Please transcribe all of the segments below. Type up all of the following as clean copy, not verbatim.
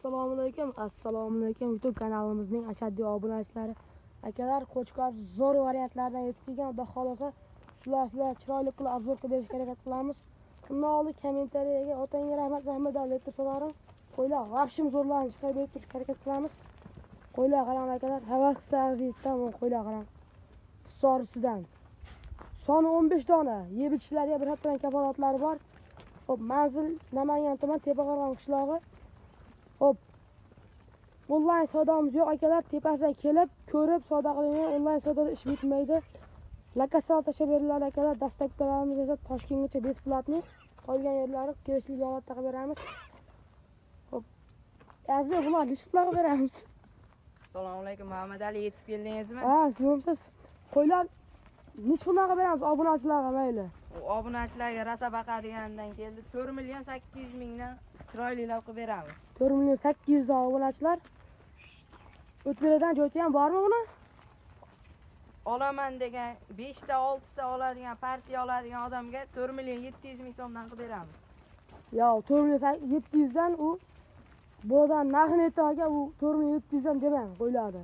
Assalomu alaykum. YouTube kanalimizning ashaddiy obunachilari. Akalar, qo'chqor zo'r variantlardan yetib kelgan. Xudo xolasa, sizlar chiroyli qilib obzor berishga harakat qilamiz. Undan oldin kommentariyaga otangga rahmat deb tursalar, qo'ylar g'ashim zo'rlarni chiqarib berib turishga harakat qilamiz. Qo'ylar qarang akalar, havas qilsangiz qo'ylar qarang. Sorisidan. Soni 15 dona. Yeb ichishlariga bir haftadan kafolatlari bor. Hop, manzil Namangan tuman Tepaqo'rg'on qishlog'i. Hop. Onlayn savdomiz yo'q akalar, tepasiga kelib, ko'rib savdo qiling. Onlayn savdoda ish bitmaydi. Lokatsiya tashlab beriladi akalar. Dastlabkilarimiz esa Toshkentgacha besplatni. Qolgan yerlari kelishli holatda qilib beramiz. Hop. Azizlar, bular lishlarga beramiz. Assalomu alaykum, Muhammad Ali, yetib keldingizmi? Ha, siz qo'ylar nechpularga beramiz obunachilarga mayli. Obunachilarga rosa baqadigandan keldi. 4 million 800 mingdan chiroylilar qilib beramiz. 4 million 800 dan obunachilar. O'tberadan jo'ti ham bormi buni? Olaman degan 5 ta 6 ta oladigan, partiya oladigan odamga 4 million 700 ming so'mdan qilib beramiz. Yo, 4 million 700 dan u bodan narxini aytgan u 4 million 700 dan demang, qo'yiladi.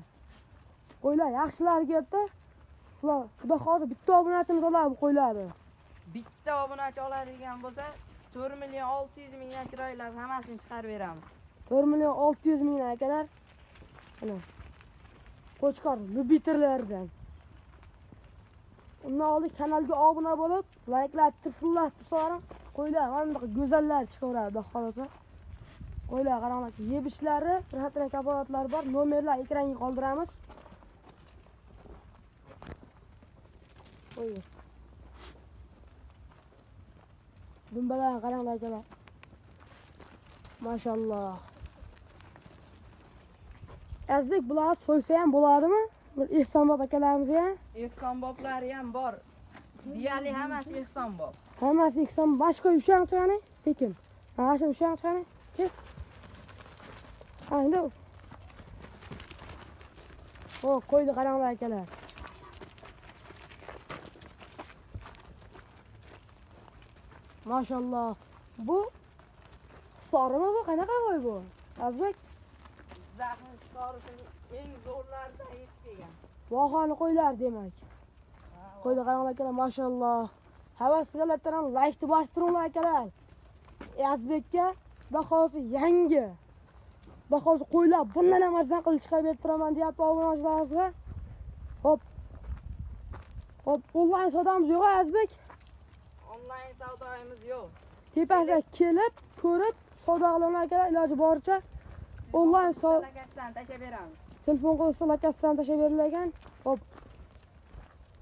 Qo'ylar yaxshilar keldi. Sizlar xudo xolasa bitta obunachimiz oladi bu qo'yiladi. Bitta obunachi oladigan bo'lsa 4 million 600 mingdan chiroylar hammasini chiqarib beramiz. 4 million 600 mingdan akalar. Mana. Qo'chqor lyubiterlardan. Undan oldin kanalga obuna bo'lib, layklar tirsinlar, tursalar, qo'ylar mana bu go'zallar chiqaveradi, xudo xolasa. Qo'ylar qaranglar, yeb ishlari, ro'yxatdan kafolatlari bor. Nomerlar ekranga qoldiramiz. Qo'y. Dumbalar qaranglar akalar. Mashalloh. Azlik bular so'ysa ham bo'ladimi? Bir ehsonbob akalarimizga. Ehsonboblari ham bor. Deyarli hammasi ehsonbob. Hammasi ehson. Boshqa ushang chiqani? Sekin. Ha, shu ushang chiqani? Kes. Ha, endi. O, qo'ydi qaranglar akalar. Mashalloh. Bu sorimi bu? Qanaqa qo'y bu? Azbek. Zaxin sorisining eng zo'rlaridan yetib kelgan. Vohani qo'ylar demak. Qo'ydi qaranglar akalar, mashalloh. Havas qilganlardan ham laykni bosib turinglar akalar. Azbekka xudo xolasa yangi. Xudo xolasa qo'ylar bundan ham arzon qilib chiqarib berib turaman deyapti obunachilarimizga. Hop. Hop, onlayn savdomiz yo'q Azbek. Onlayn savdoimiz yo'q. Tepasiga kelib, ko'rib, savdo qilaman akalar, iloji boricha. Onlayn lokatsiyani tashlab beramiz. Telefon qilsa lokatsiyani tashlab berilgan. Hop.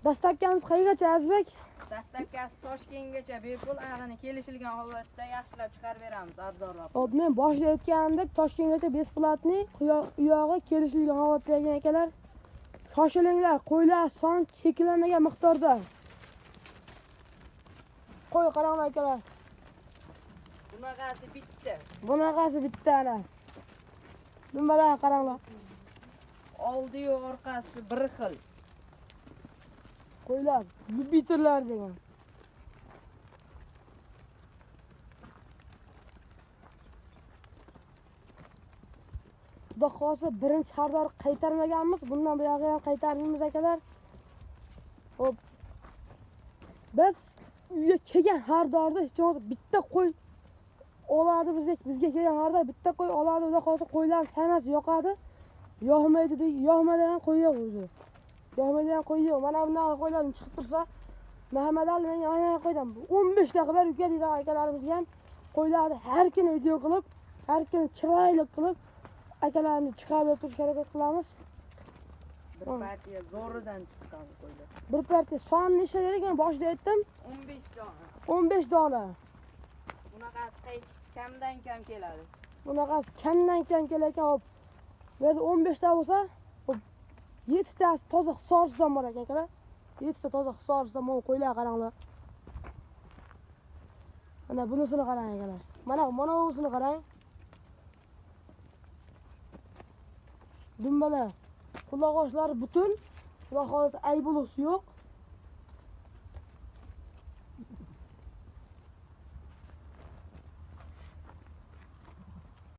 Dastlabkamiz qayergacha Azbek? Dastlabkasi Toshkentgacha bepul ag'ini kelishilgan holatda yaxshilab chiqarib beramiz, arzonroq. Hop, men boshida aytganimdek Toshkentgacha besplatni uyog'i kelishilgan holatda ekan akalar. Shoshilinglar, qo'ylar son cheklanmagan miqdorda. Qo'y qaranglar akalar. Bunaqasi bitta. Bunaqasi bitta ana. Dumbalar qaranglar. Oldi-yu orqasi bir xil. Qo'ylar, lyubiterlar degan. Xudo xolasa birinchi xaridor qaytarmaganmiz, bundan buyog'i ham qaytarmaymiz akalar. Hop. Biz uyga kelgan xaridorda hech bo'lmasa bitta qo'y oladi bizga kelgan xaridor bitta qo'y oladi, xudo xolasa qo'ylar sanasi yoqadi. Yo'qmaydi deydi, yo'qmadan qo'y yo'q o'zi. Yo'qmadan qo'y yo'q. Mana bundan qo'ylarni chiqib tursa, Muhammad Ali menga mana qo'ydan 15 ta qilib uka deydi akalarimizga ham. Qo'ylarni har kuni video qilib, har kuni chiroyli qilib akalarimizni chiqarib turishga harakat qilamiz. Bir partiya zo'ridan chiqqan qo'ylar. Bir partiya son necha dedik, men boshida aytdim. 15 dona. 15 dona. Bunaqasi kamdan kam keladi. Bunaqasi kamdan kam kelarkan, hop. Bu yerda 15 ta bo'lsa, hop 7 tasi toza hisorsidan bor ekan akalar. 7 ta toza hisorsidan mana qo'ylar qaranglar. Mana bunisini qarang akalar. Mana bunisini qarang. Dumbalar. Quloq oshlari butun. Xudo xolasa ayb bo'lsa yo'q.